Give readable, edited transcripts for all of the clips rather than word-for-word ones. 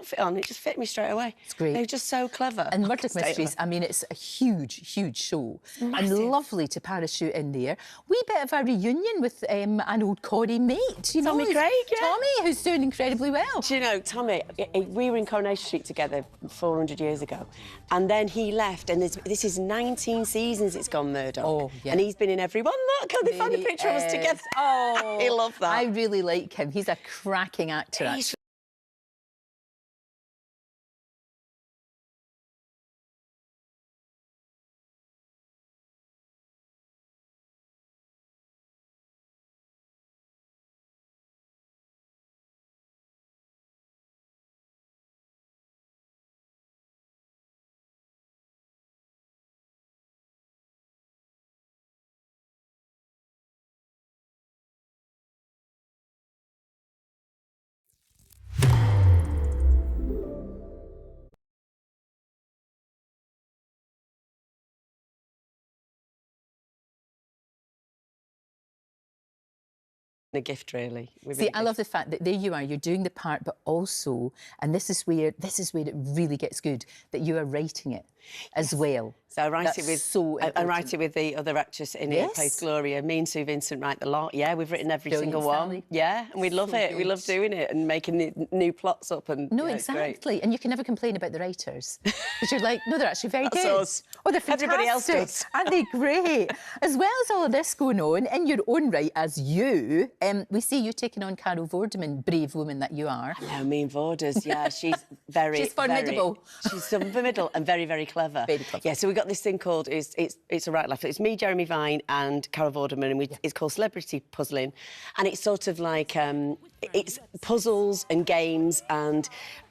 outfit on. It just fit me straight away. It's great. They're just so clever. And Murdoch Mysteries, I mean, it's a huge, huge show. Massive. And lovely to parachute in there. Wee bit of a reunion with an old Corrie mate, you know. Tommy Craig, yeah. Tommy, who's doing incredibly well. Do you know, Tommy, we were in Coronation Street together 400 years ago, and then he left, and this is 19 seasons it's gone, Murdoch. Oh, yeah. And he's been in every one. Look, they found a picture of us together. Oh, I love that. I really like him. He's a cracking actor, actually. A gift, really. See, I love the fact that there you are, you're doing the part, but also, and this is where it really gets good, that you are writing it as well. So I write it with I write it with the other actress in it who plays Gloria. Me and Sue Vincent write the lot. Yeah, we've written every single one. Yeah, and we love it. Good. We love doing it and making the new plots up. And no, exactly. And you can never complain about the writers because you're like, no, they're actually very good. Us. Oh, they're fantastic. Everybody else does. Aren't they great? As well as all of this going on in your own right as you, we see you taking on Carol Vorderman, brave woman that you are. Hello, me and Vorders. Yeah, she's very. She's formidable. She's formidable and very, very clever. Very clever. Yeah, so we got this thing called it's a right laugh. It's me, Jeremy Vine, and Carol Vorderman, and it's called Celebrity Puzzling, and it's sort of like it's puzzles and games, and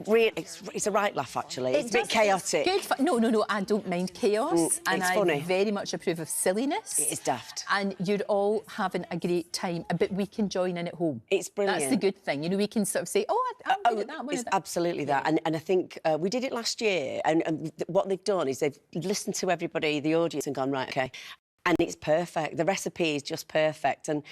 it's a right laugh actually. It's a bit chaotic. Good fun. No, I don't mind chaos, and it's I funny. very much approve of silliness. It is daft, and you're all having a great time, but we can join in at home. It's brilliant. That's the good thing. You know, we can sort of say, oh, I'm good at that one. It's absolutely that, and I think we did it last year, and what they've done is they've listened to everybody, the audience, and gone, right, OK, and it's perfect. The recipe is just perfect, and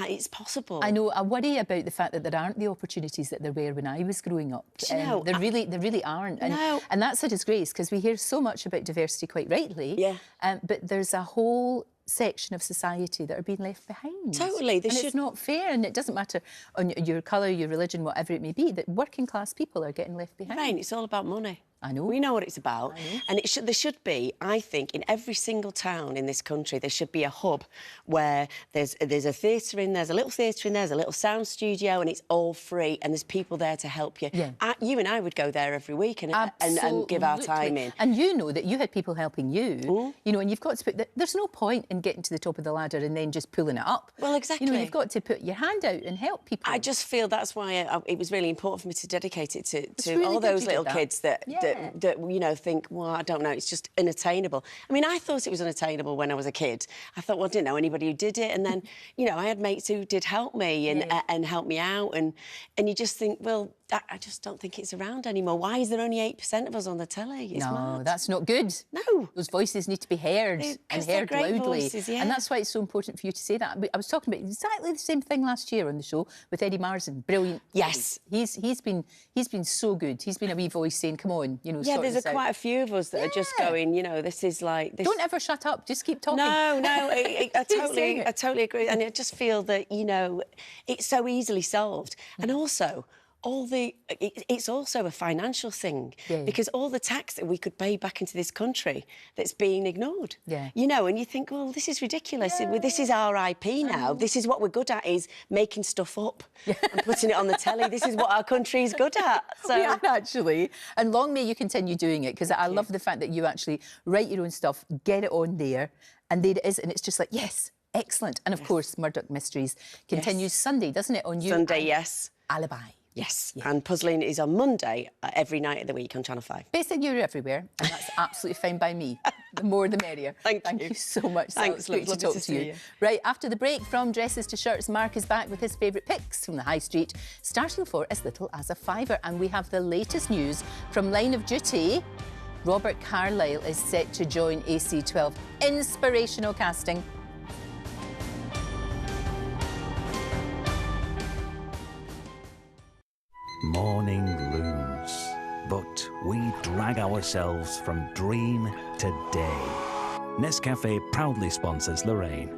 it's possible. I know. I worry about the fact that there aren't the opportunities that there were when I was growing up. No, there really aren't. And that's a disgrace because we hear so much about diversity, quite rightly. Yeah. But there's a whole section of society that are being left behind. Totally. It's not fair, and it doesn't matter on your colour, your religion, whatever it may be, that working class people are getting left behind. Right, it's all about money. I know. We know what it's about. And there should be, I think, in every single town in this country, there should be a hub where there's a theatre in, there's a little theatre in, there's a little sound studio, and it's all free, and there's people there to help you. Yeah. You and I would go there every week and give our time in. And you know that you had people helping you, you know, and you've got to put that. There's no point in getting to the top of the ladder and then just pulling it up. Well, exactly. You know, you've got to put your hand out and help people. I just feel that's why it was really important for me to dedicate it to really all those little kids that you know, think, well, I don't know, it's just unattainable. I mean, I thought it was unattainable when I was a kid. I thought, well, I didn't know anybody who did it. And then, you know, I had mates who did help me and help me out. And you just think, well, I just don't think it's around anymore. Why is there only 8% of us on the telly? It's No, mad. that's not good. No. Those voices need to be heard and 'cause they're heard great loudly. voices, yeah. And that's why it's so important for you to say that. I was talking about exactly the same thing last year on the show with Eddie Marsden. Brilliant. Yes. He's been so good. He's been a wee voice saying, come on, you know, Yeah, sort there's this out. quite a few of us that are just going, you know, this is like... This... Don't ever shut up. Just keep talking. No, I saying it. totally agree. And I just feel that, you know, it's so easily solved. And also... it's also a financial thing because all the tax that we could pay back into this country that's being ignored. Yeah. You know, and you think, well, this is ridiculous. Yeah. This is our IP now. This is what we're good at, is making stuff up and putting it on the telly. This is what our country is good at. So We are actually. And long may you continue doing it, because I love the fact that you actually write your own stuff, get it on there, and there it is, and it's just like, yes, excellent. And of course, Murdoch Mysteries continues Sunday, doesn't it, on you? Sunday, yes. Alibi. Yes, and Puzzling is on Monday every night of the week on Channel 5. Basically, you're everywhere, and that's absolutely fine by me. The more, the merrier. Thank you so much. Thanks, so it's good to talk to you. Right, after the break, from dresses to shirts, Mark is back with his favourite picks from the high street, starting for as little as £5. And we have the latest news from Line of Duty. Robert Carlyle is set to join AC12. Inspirational casting. Morning looms, but we drag ourselves from dream to day. Nescafe proudly sponsors Lorraine.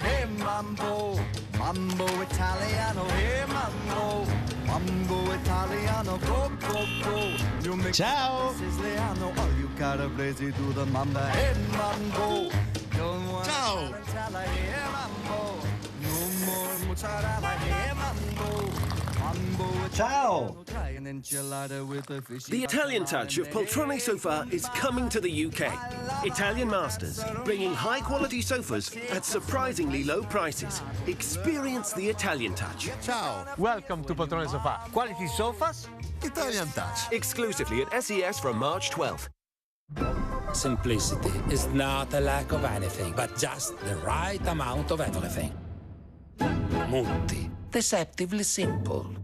Hey Mambo, Mambo Italiano, hey Mambo, Mambo Italiano, go, go, go. You make Ciao. Siciliano, all you calabrese do the mamba, hey Mambo. Don't want Ciao. Tarantella, hey Mambo. No more mozzarella, hey Mambo. Mambo Ciao. Try an enchilada with a fishy The Italian touch of Poltrone Sofa is coming to the UK. Italian Masters, bringing high-quality sofas at surprisingly low prices. Experience the Italian touch. Ciao. Welcome to Poltrone Sofa. Quality sofas? Italian touch. Exclusively at SES from March 12th. Simplicity is not a lack of anything, but just the right amount of everything. Mutti, deceptively simple.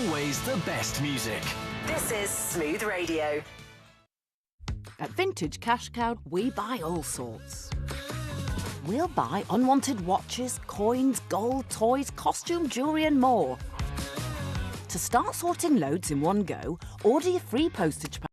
Always the best music. This is Smooth Radio. At Vintage Cash Cow, we buy all sorts. We'll buy unwanted watches, coins, gold, toys, costume, jewellery and more. To start sorting loads in one go, order your free postage pack.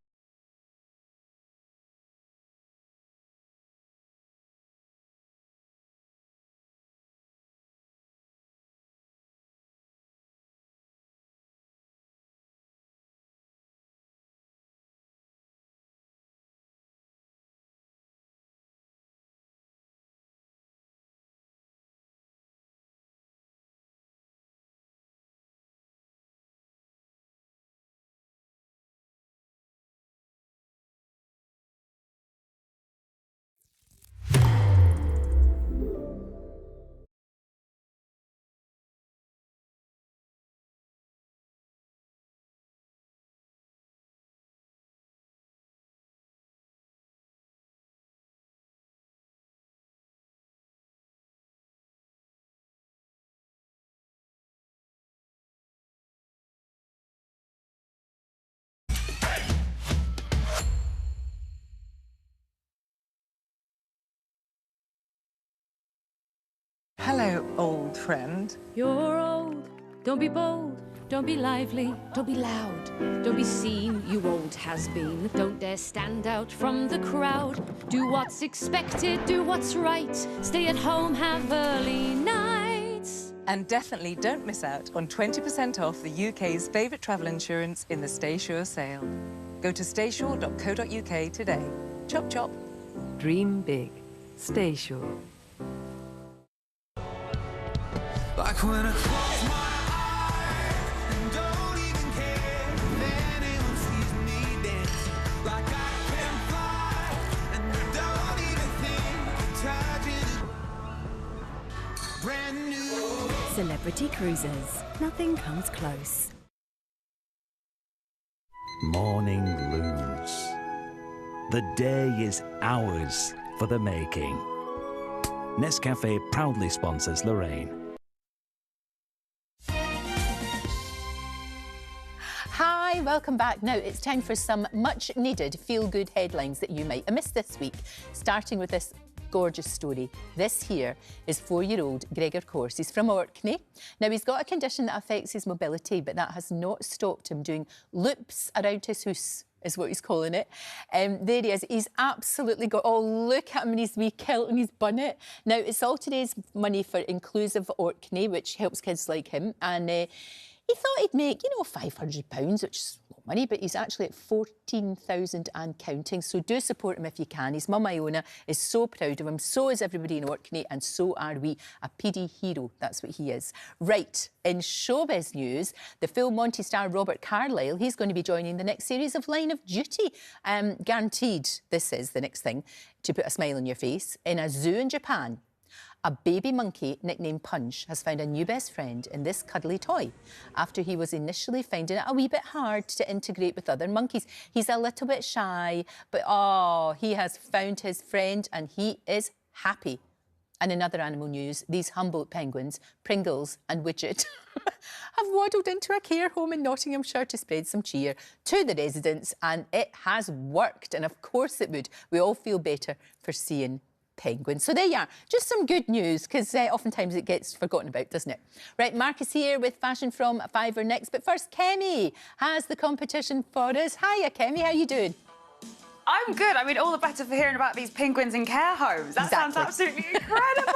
Hello, old friend. You're old. Don't be bold. Don't be lively. Don't be loud. Don't be seen, you old has-been. Don't dare stand out from the crowd. Do what's expected, do what's right. Stay at home, have early nights. And definitely don't miss out on 20% off the UK's favourite travel insurance in the Stay Sure sale. Go to staysure.co.uk today. Chop chop. Dream big. Stay sure. Like when I close my eyes and don't even care if anyone sees me dance. Celebrity Cruises. Nothing comes close. Morning looms. The day is ours for the making. Nescafe proudly sponsors Lorraine. Hi, welcome back. Now it's time for some much needed feel-good headlines that you might have missed this week, starting with this gorgeous story. This here is 4-year-old Gregor Kors. He's from Orkney. Now, he's got a condition that affects his mobility, but that has not stopped him doing loops around his house, is what he's calling it. There he is. He's absolutely got... Oh, look at him in his wee kilt and his bonnet. Now, it's all today's money for Inclusive Orkney, which helps kids like him. And he thought he'd make, £500, which is a lot of money, but he's actually at 14,000 and counting. So do support him if you can. His mum, Iona, is so proud of him. So is everybody in Orkney, and so are we. A PD hero, that's what he is. Right, in showbiz news, the Full Monty star Robert Carlyle, he's going to be joining the next series of Line of Duty. Guaranteed, this is the next thing to put a smile on your face. In a zoo in Japan, a baby monkey nicknamed Punch has found a new best friend in this cuddly toy after he was initially finding it a wee bit hard to integrate with other monkeys. He's a little bit shy, but he has found his friend and he is happy. And in other animal news, these Humboldt penguins, Pringles and Widget, have waddled into a care home in Nottinghamshire to spread some cheer to the residents, and it has worked. And of course it would. We all feel better for seeing penguins. So there you are, just some good news, because oftentimes it gets forgotten about, doesn't it? Right, Mark is here with fashion from Fiverr next, but first Kemi has the competition for us. Hiya Kemi, how you doing? I'm good. I mean, all the better for hearing about these penguins in care homes. That sounds absolutely incredible.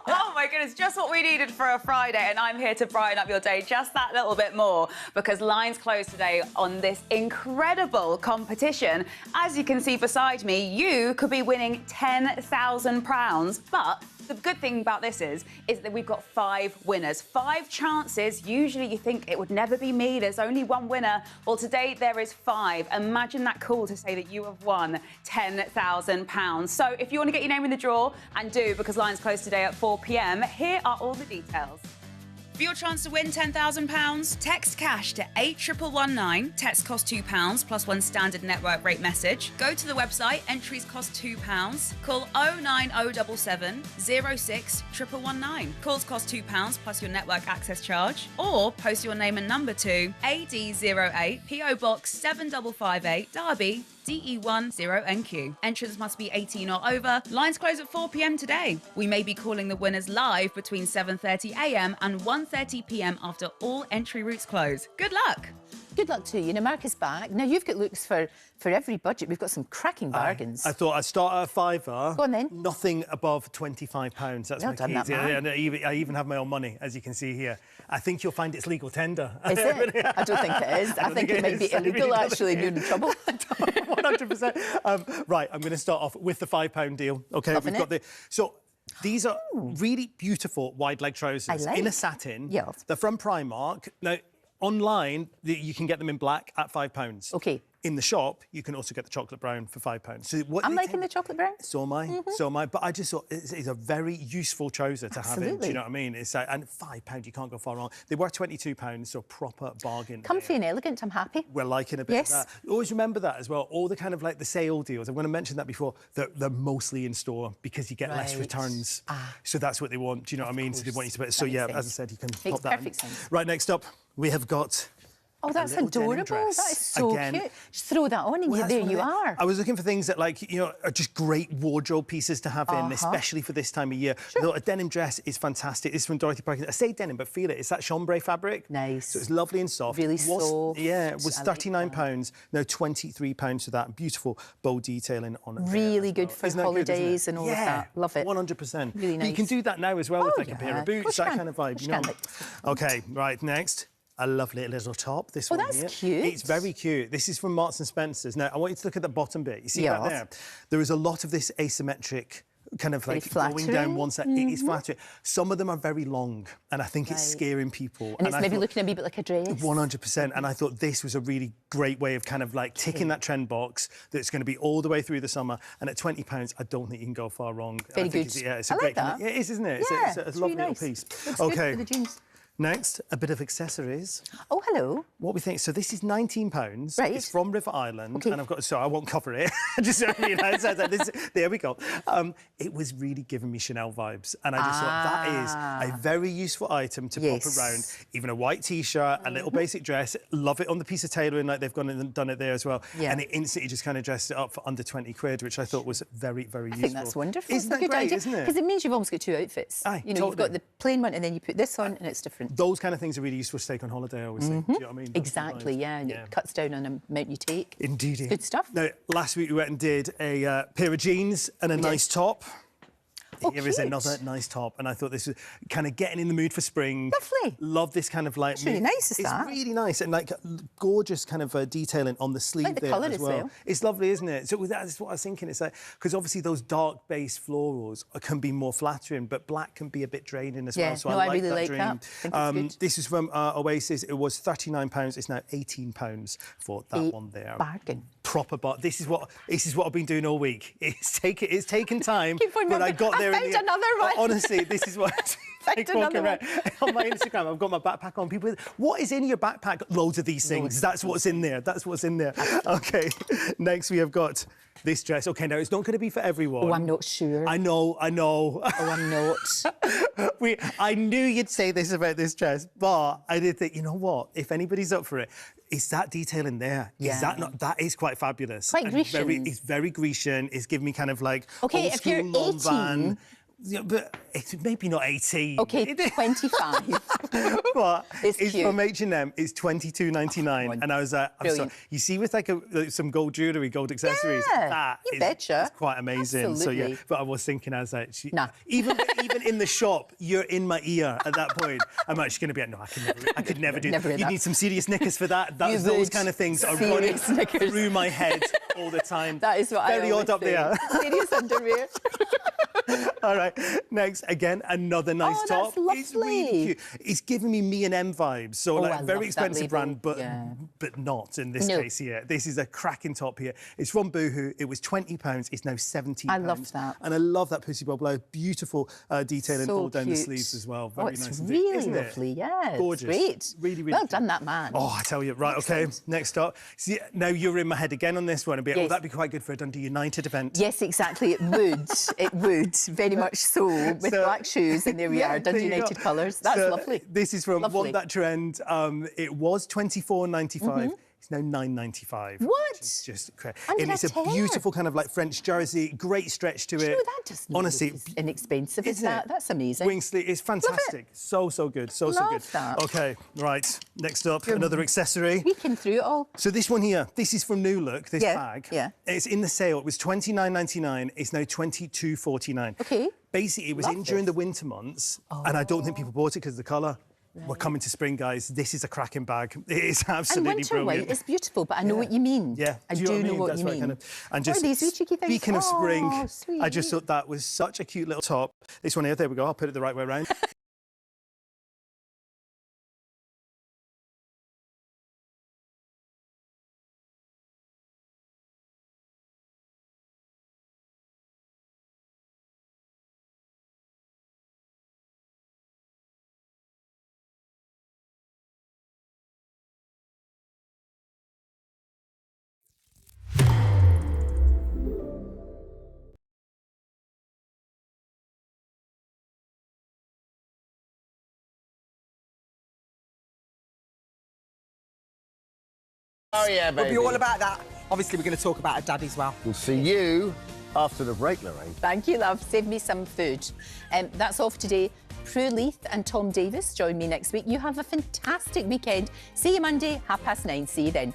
Oh my goodness, just what we needed for a Friday, and I'm here to brighten up your day just that little bit more, because lines closed today on this incredible competition. As you can see beside me, you could be winning £10,000, but the good thing about this is that we've got 5 winners. 5 chances. Usually you think it would never be me, there's only 1 winner. Well, today there is 5. Imagine that cool to say that you have won £10,000. So if you want to get your name in the draw, and do, because lines close today at 4 p.m, here are all the details. For your chance to win £10,000, text cash to 81119. Text costs £2 plus 1 standard network rate message. Go to the website, entries cost £2. Call 09077 06 11119. Calls cost £2 plus your network access charge. Or post your name and number to AD08 PO Box 7558 Derby DE10NQ. Entrants must be 18 or over. Lines close at 4 p.m. today. We may be calling the winners live between 7:30 a.m. and 1:30 p.m. after all entry routes close. Good luck. Good luck to you. Now, Mark is back. Now, you've got looks for every budget. We've got some cracking bargains. I thought I'd start at a fiver. Go on then. Nothing above £25. That's my keys. And I even have my own money, as you can see here. I think you'll find it's legal tender. Is it? I don't think it is. I think it might be illegal, actually, and you're in trouble. 100%. Right, I'm going to start off with the £5 deal. OK, we've got the... So these are really beautiful wide leg trousers in a satin. Yes. They're from Primark. Now, online, you can get them in black at £5. OK. In the shop, you can also get the chocolate brown for £5. So I'm liking the chocolate brown. So am I. So am I. But I just thought it's a very useful trouser to have in. Do you know what I mean? It's and £5, you can't go far wrong. They were £22, so proper bargain. Comfy and elegant. I'm happy. We're liking a bit of that. Always remember that as well. All the kind of like the sale deals. I'm going to mention that before. They're mostly in store because you get less returns. So that's what they want. Do you know what I mean? So they want you to put. So yeah, as I said, you can pop that. Makes perfect sense. Right, next up, we have got. Oh, that's adorable. That is so cute. Just throw that on and there you are. I was looking for things that, like, you know, are just great wardrobe pieces to have in, especially for this time of year. Sure. A denim dress is fantastic. This is from Dorothy Perkins. I say denim, but feel it. It's that chambray fabric. Nice. So it's lovely and soft. Really soft. Yeah, it was £39. Now £23 for that. Beautiful bold detailing on it. Really good for holidays and all of that. Love it. 100%. Really nice. But you can do that now as well with like a pair of boots, that kind of vibe. You know? OK, right, next. A lovely little top, this one here. Oh, that's cute. It's very cute. This is from Marks & Spencer's. Now, I want you to look at the bottom bit. You see that there? There is a lot of this asymmetric kind of like Very going down one side. It is Mm-hmm. flattering. Some of them are very long, and I think it's scaring people. And it's I maybe thought, looking a wee bit like a dress. 100%. And I thought this was a really great way of kind of like ticking that trend box that's going to be all the way through the summer. And at £20, I don't think you can go far wrong. Very I think good. It's I a like great kind of, that. it is, isn't it? Yeah, it's a it's lovely really little nice. piece. Looks good Okay. for the jeans. Next, a bit of accessories. Oh, hello. What we think. So this is £19. Right. It's from River Island, Okay. and I've got. So I won't cover it. Just there we go. It was really giving me Chanel vibes, and I just thought that is a very useful item to pop around. Even a white T-shirt, a little basic dress. Love it on the piece of tailoring, like they've gone and done it there as well. Yeah. And it instantly just kind of dressed it up for under 20 quid, which I thought was very, very useful. I think that's wonderful. Isn't It's a that good great? idea, Isn't it? because it means you've almost got two outfits. Aye, you know, you've got totally. the plain one, and then you put this on, and it's different. Those kind of things are really useful to take on holiday, I always think. Do you know what I mean? That's Exactly, nice. yeah. And it cuts down on the amount you take. Indeed. Good stuff. Now, last week we went and did a pair of jeans and a nice top. Here is another nice top, and I thought this was kind of getting in the mood for spring. Lovely. Love this kind of like. It's really nice, is it's that? really nice and like gorgeous kind of detailing on the sleeve Like the there colour as as well. well. It's lovely, isn't it? So that's what I was thinking. It's like because obviously those dark base florals can be more flattering, but black can be a bit draining as Yeah, well. So no, I I like really that like dream. that. I think it's good. This is from Oasis. It was £39. It's now £18 for that one there. Bargain. Proper bar. This is what I've been doing all week. It's taken time, but I got there. I found another one. Honestly, this is what. Like walking around. On my Instagram, I've got my backpack on. People, what is in your backpack? Loads of these things. That's what's in there. That's what's in there. Okay. Next, we have got this dress. Okay, now it's not going to be for everyone. Oh, I'm not sure. I know. Oh, I'm not. I knew you'd say this about this dress, but I did think, you know what? If anybody's up for it, it's that detail in there. Yeah. Is that not? That is quite fabulous. Quite And Grecian. It's very Grecian. It's giving me kind of like Okay, old if school you're non-van. 18. Yeah, but it's maybe not 18. Okay, 25. But It's it's cute. from H&M. It's $22.99, and I was like, I'm sorry. Brilliant. You see, with like some gold jewellery, gold accessories, Yeah, that you is betcha. it's quite amazing. So yeah, Absolutely. but I was thinking, I was like, Nah. even in the shop, you're in my ear at that point. I'm actually going to be like, no, I could never do Never that. in You that. need some serious knickers for that. You Those would. kind of things are running Serious knickers. through my head all the time. That is what Very I always odd up say. there. Serious underwear. All right, next, again, another nice Oh, top. that's It's really lovely. cute. It's giving me M vibes. So, Oh, like, I love very that expensive label. brand, but Yeah. but not in this No. case here. This is a cracking top here. It's from Boohoo. It was £20. It's now £17. I love that. And I love that Pussy Bob Low. Beautiful detailing So all down the cute. sleeves as well. Oh, Very it's nice. really isn't it? lovely, yeah. It's Gorgeous. great. Really, really Well cute. done, that man. Oh, I tell you. Right, OK, next up. See, now you're in my head again on this one. Oh, Yes. that'd be quite good for a Dundee United event. Yes, exactly. It would. It would. Very much so. With black shoes, and there we are. Dundee there you United go. colours. That's So, lovely. This is from Lovely. Want That Trend. It was $24.95. It's now $9.95. What? Which is just crazy. Under And it's a $10. beautiful kind of like French jersey. Great stretch to Do it. you know that doesn't Honestly, look as inexpensive as isn't that? it? That's amazing. Wing sleeve is fantastic. So good. So Love good. that. OK, right. Next up, another accessory. Weeking through it all. So this one here, this is from New Look, this Yeah, bag. yeah. It's in the sale. It was $29.99. It's now $22.49. Okay. Basically, it was Love in during the this. winter months, and I don't think people bought it because of the colour. We're coming to spring, guys. This is a cracking bag. It is And absolutely winter brilliant. white is beautiful, but I know what you mean. Yeah, I you do know I mean? what That's you I mean. kind of, and What are just these wee cheeky things? speaking of spring, Oh, sweet. I just thought that was such a cute little top. This one here, there we go. I'll put it the right way around. Oh, yeah, We'll baby. be all about that. Obviously, we're going to talk about a dad as well. We'll see you after the break, Lorraine. Thank you, love. Save me some food. That's all for today. Prue Leith and Tom Davis join me next week. You have a fantastic weekend. See you Monday, 9:30. See you then.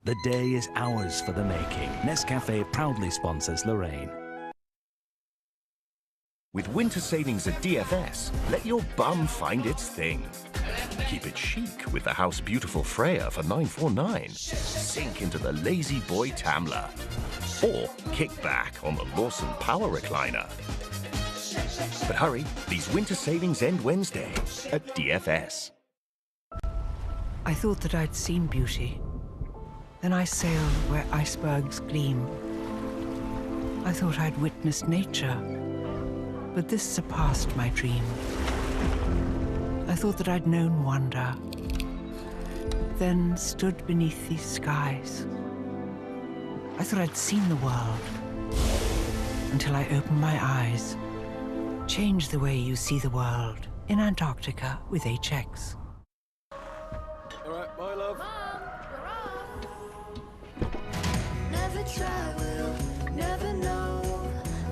The day is ours for the making. Nescafe proudly sponsors Lorraine. With winter savings at DFS, let your bum find its thing. Keep it chic with the House Beautiful Freya for $949. Sink into the Lazy Boy Tamla. Or kick back on the Lawson Power Recliner. But hurry, these winter savings end Wednesday at DFS. I thought that I'd seen beauty. Then I sailed where icebergs gleam. I thought I'd witnessed nature, but this surpassed my dream. I thought that I'd known wonder, then stood beneath these skies. I thought I'd seen the world, until I opened my eyes. Change the way you see the world in Antarctica with HX. All right, bye, love. Never travel, never know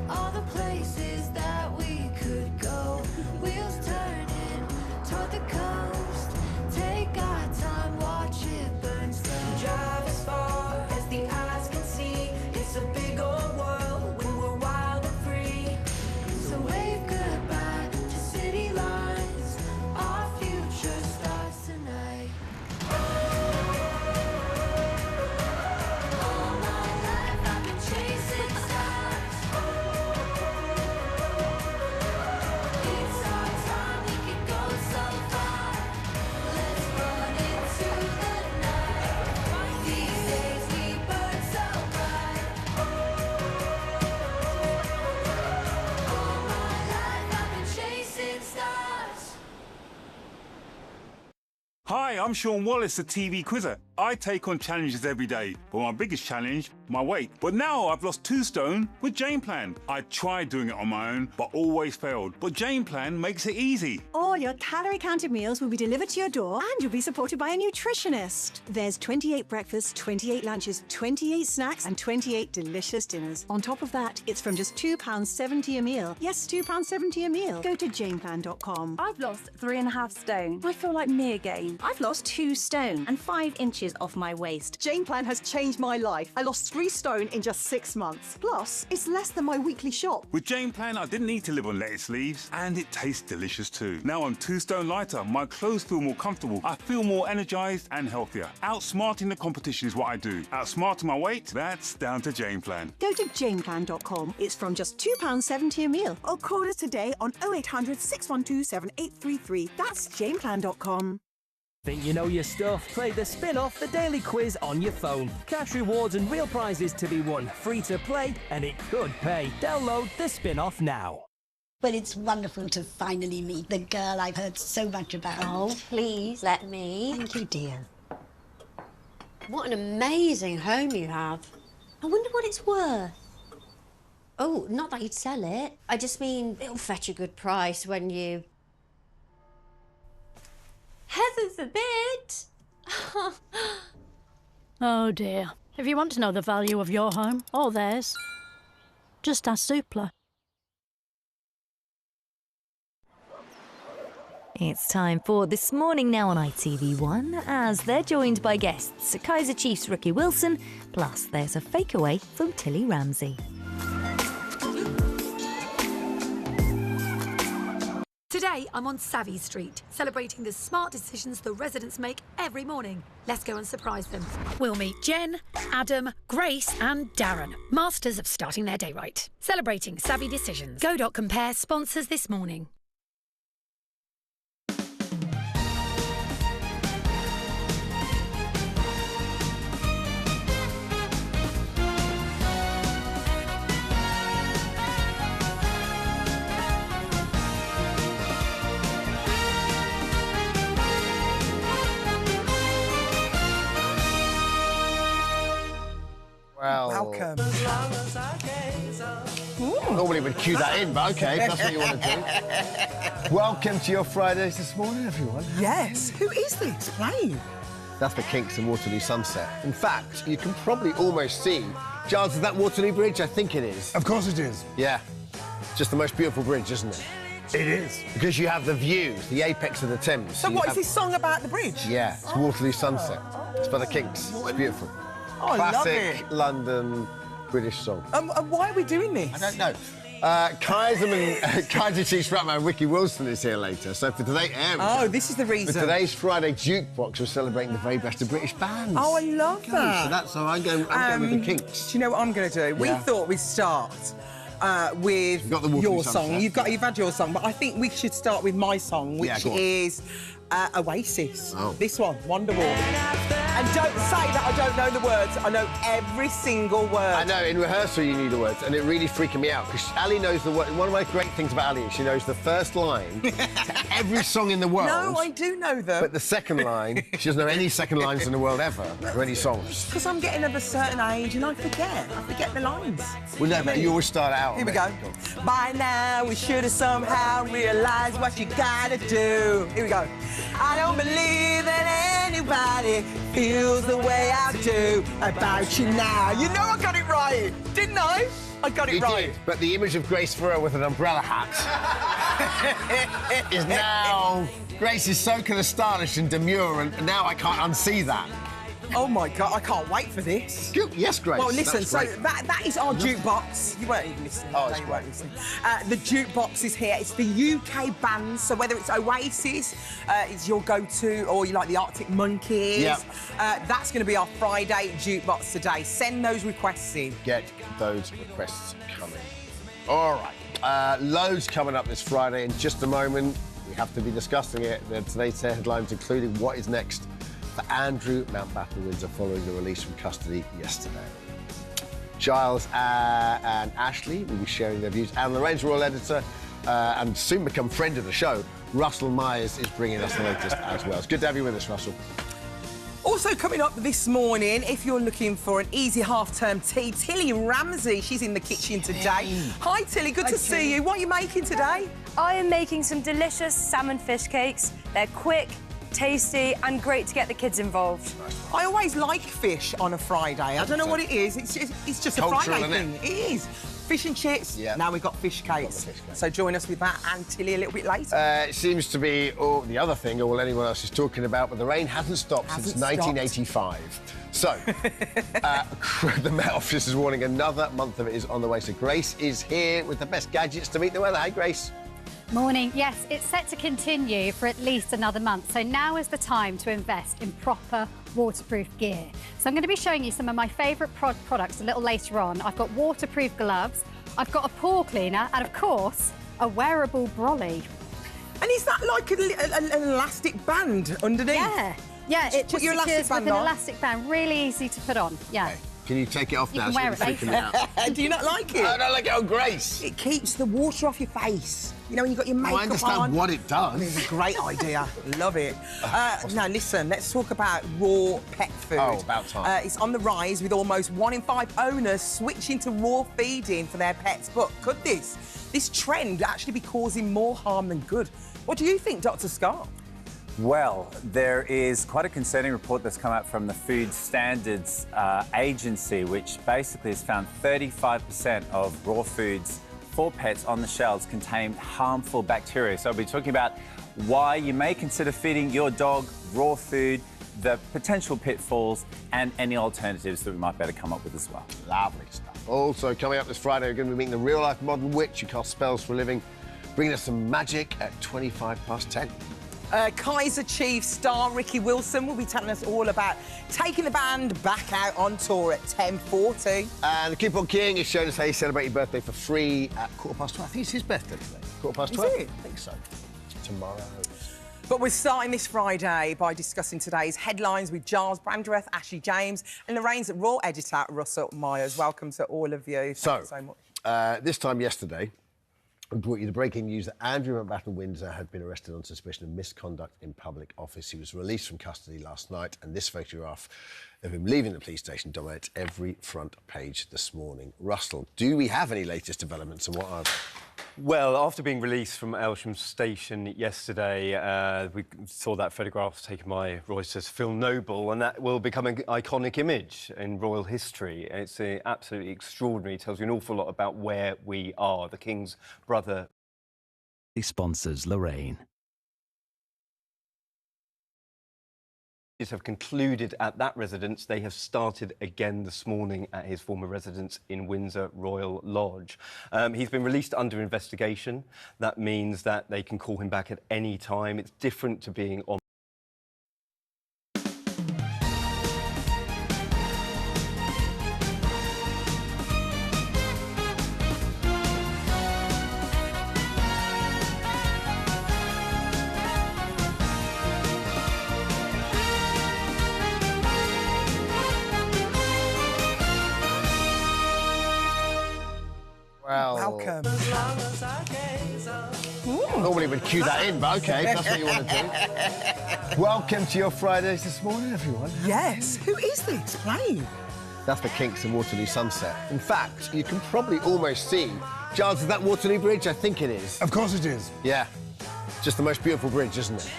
all the places that we could go. Wheels turning toward the coast. Take our time, watch it burn slow. Drive as far as the eyes can see. It's a big old world when we're wild and free. So wave goodbye to city lines. Our future starts tonight. All my life I've been chasing stars. It's our time, we can go so far. Let's run into the night. These days we burn so bright. All my life I've been chasing stars. Hi, I'm Sean Wallace, the TV quizzer. I take on challenges every day, but my biggest challenge, my weight. But now I've lost 2 stone with Jane Plan. I tried doing it on my own, but always failed. But Jane Plan makes it easy. All your calorie-counted meals will be delivered to your door and you'll be supported by a nutritionist. There's 28 breakfasts, 28 lunches, 28 snacks and 28 delicious dinners. On top of that, it's from just £2.70 a meal. Yes, £2.70 a meal. Go to janeplan.com. I've lost 3.5 stone. I feel like me again. I've lost 2 stone and 5 inches off my waist. Jane Plan has changed my life. I lost 3 stone in just 6 months. Plus, it's less than my weekly shop. With Jane Plan, I didn't need to live on lettuce leaves, and it tastes delicious too. Now I'm 2 stone lighter. My clothes feel more comfortable. I feel more energized and healthier. Outsmarting the competition is what I do. Outsmarting my weight, that's down to Jane Plan. Go to janeplan.com. It's from just £2.70 a meal. Or call us today on 0800 612 7833. That's janeplan.com. Think you know your stuff? Play the spin-off The Daily Quiz on your phone. Cash rewards and real prizes to be won. Free to play, and it could pay. Download the spin-off now. Well, it's wonderful to finally meet the girl I've heard so much about. Oh, please let me. Thank you, dear. What an amazing home you have. I wonder what it's worth. Oh, not that you'd sell it. I just mean it'll fetch a good price when you... Heaven forbid! Oh dear. If you want to know the value of your home, or theirs, just ask Zoopla. It's time for This Morning Now on ITV1, as they're joined by guests Kaiser Chiefs Ricky Wilson, plus there's a fakeaway from Tilly Ramsey. Today, I'm on Savvy Street, celebrating the smart decisions the residents make every morning. Let's go and surprise them. We'll meet Jen, Adam, Grace and Darren, masters of starting their day right. Celebrating savvy decisions. Go.compare sponsors this morning. Well, welcome. Normally we'd cue that in, but okay, if that's what you want to do. Welcome to your Fridays this morning, everyone. Yes. Who is this? Explain. That's the Kinks and Waterloo Sunset. In fact, you can probably almost see... Giles, is that Waterloo Bridge? I think it is. Of course it is. Yeah. It's just the most beautiful bridge, isn't it? It is. Because you have the views, the apex of the Thames. So what, is this song about the bridge? Yeah, it's Waterloo Sunset. It's by the Kinks. It's beautiful. Oh, I love Classic it. London British song. And why are we doing this? I don't know. Kaiser Chiefs frontman Ricky Wilson is here later. So for today, this is the reason. For today's Friday Jukebox, we're celebrating the very best of British bands. Oh, I love that. So that's how I'm going with the Kinks. Do you know what I'm going to do? We thought we'd start with your song. You've had your song, but I think we should start with my song, which is Oasis. This one, Wonderwall. And don't say that I don't know the words. I know every single word. I know, in rehearsal you knew the words, and it really freaking me out, because Ali knows the word. One of my great things about Ali is she knows the first line to every song in the world. No, I do know them. But the second line, she doesn't know any second lines in the world ever, or any songs. Because I'm getting of a certain age and I forget the lines. Well, no, but you always start out. Here we go. By now, we should have somehow realised what you gotta do. Here we go. I don't believe that anybody feels the way I do about you now. You know I got it right, didn't I? I got it right. Did, but the image of Grace Farrell with an umbrella hat is now... Grace is so kind of stylish and demure, and now I can't unsee that. Oh my God, I can't wait for this. Yes, Grace. Well, listen, so that is our jukebox. You weren't even listening. Oh, you weren't listening. The jukebox is here. It's the UK bands, so whether it's Oasis, it's your go-to, or you like the Arctic Monkeys, that's going to be our Friday jukebox today. Send those requests in. Get those requests coming. All right, loads coming up this Friday in just a moment. We have to be discussing it. Today's headlines, including what is next for Andrew Mountbatten Windsor following the release from custody yesterday. Giles and Ashley will be sharing their views, and Lorraine's royal editor and soon become friend of the show, Russell Myers, is bringing us the latest as well. It's good to have you with us, Russell. Also coming up this morning, if you're looking for an easy half-term tea, Tilly Ramsey, she's in the kitchen today. Hi, Tilly, good to see you. What are you making today? I am making some delicious salmon fish cakes. They're quick, tasty and great to get the kids involved. I always like fish on a Friday. I don't know what it is. It's just a Friday thing. It is. Fish and chips. Yeah. Now we've got fish cakes. So join us with that and Tilly a little bit later. It seems to be the other thing all anyone else is talking about, but the rain hasn't stopped since 1985. So, the Met Office is warning another month of it is on the way. So Grace is here with the best gadgets to meet the weather. Hey, Grace. Morning. Yes, it's set to continue for at least another month, so now is the time to invest in proper waterproof gear. So I'm going to be showing you some of my favourite products a little later on. I've got waterproof gloves, I've got a pool cleaner, and of course, a wearable brolly. And is that like an elastic band underneath? Yeah, it put just your secures elastic band with an on. elastic band. Really easy to put on, yeah. Okay. Can you take it off now? You can wear it later. Do you not like it? I don't like it on Grace. It keeps the water off your face. You know, when you've got your makeup on. I understand what it does. It's a great idea. Love it. Now, listen, let's talk about raw pet food. Oh, about time. It's on the rise with almost 1 in 5 owners switching to raw feeding for their pets. But could this trend actually be causing more harm than good? What do you think, Dr. Scott? Well, there is quite a concerning report that's come out from the Food Standards Agency, which basically has found 35% of raw foods for pets on the shelves contain harmful bacteria. So we'll be talking about why you may consider feeding your dog raw food, the potential pitfalls, and any alternatives that we might better come up with as well. Lovely stuff. Also, coming up this Friday, we're going to be meeting the real-life modern witch who casts spells for a living, bringing us some magic at 10:25. Kaiser Chiefs star Ricky Wilson will be telling us all about taking the band back out on tour at 10:40. And the Coupon King is showing us how you celebrate your birthday for free at 12:15. I think it's his birthday today. 12:15? Is it? I think so. Tomorrow. But we're starting this Friday by discussing today's headlines with Giles Brandreth, Ashley James and Lorraine's Raw editor, Russell Myers. Welcome to all of you. Thank you so much. This time yesterday, we brought you the breaking news that Andrew Mountbatten Windsor had been arrested on suspicion of misconduct in public office. He was released from custody last night, and this photograph of him leaving the police station dominates every front page this morning. Russell, do we have any latest developments, and what are they? Well, after being released from Elsham Station yesterday, we saw that photograph taken by Reuters' Phil Noble, and that will become an iconic image in royal history. It's absolutely extraordinary. It tells you an awful lot about where we are. The King's brother. Sponsors Lorraine. have concluded at that residence. They have started again this morning at his former residence in Windsor Royal Lodge. He's been released under investigation. That means that they can call him back at any time. It's different to being on. Well, welcome. Normally we'd cue that in, but OK, if that's what you want to do. Welcome to your Fridays this morning, everyone. Yes. Who is this? Playing? That's the Kinks and Waterloo Sunset. In fact, you can probably almost see... Giles, is that Waterloo Bridge? I think it is. Of course it is. Yeah. Just the most beautiful bridge, isn't it?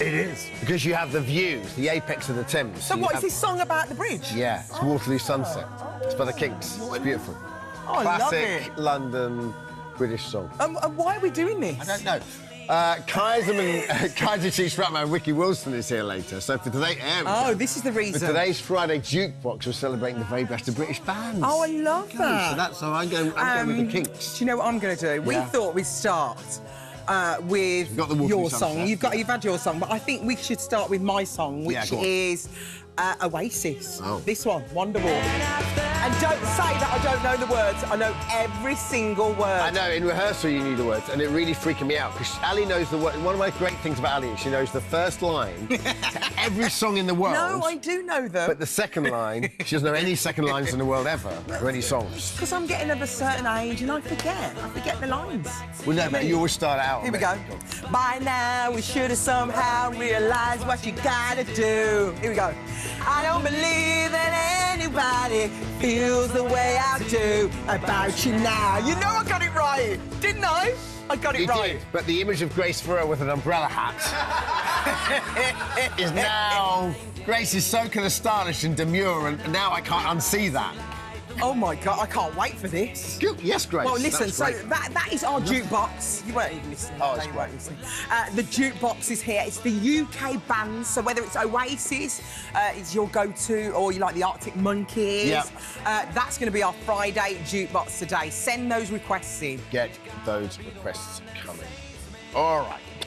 It is. Because you have the views, the apex of the Thames. So what, is this song about the bridge? Yeah, it's Waterloo Sunset. It's by the Kinks. It's beautiful. Oh, I love it. Classic London British song. And why are we doing this? I don't know. Kaiser Chiefs frontman Ricky Wilson is here later. So for today, this is the reason. For today's Friday Jukebox, we're celebrating the very best of British bands. Oh, I love that. So that's how I'm going with the Kinks. Do you know what I'm going to do? We thought we'd start with your song. You've had your song, but I think we should start with my song, which is Oasis. This one, Wonderwall. And don't say that I don't know the words. I know every single word. I know, in rehearsal you knew the words, and it really freaking me out, because Ali knows the word. One of my great things about Ali is she knows the first line to every song in the world. No, I do know them. But the second line, she doesn't know any second lines in the world ever, or any songs. Because I'm getting of a certain age and I forget the lines. Well, no, but you always start out. Here we go. By now, we should have somehow realised what you gotta do. Here we go. I don't believe that anybody feels the way I do about you now. You know I got it right, didn't I? I got it right. Did, but the image of Grace Farrell with an umbrella hat is now... Grace is so kind of stylish and demure, and now I can't unsee that. Oh, my God, I can't wait for this. Yes, Grace. Well, listen, so that is our jukebox. You weren't even listening. Oh, you weren't listening. The jukebox is here. It's the UK bands, so whether it's Oasis, is your go-to, or you like the Arctic Monkeys, that's going to be our Friday jukebox today. Send those requests in. Get those requests coming. All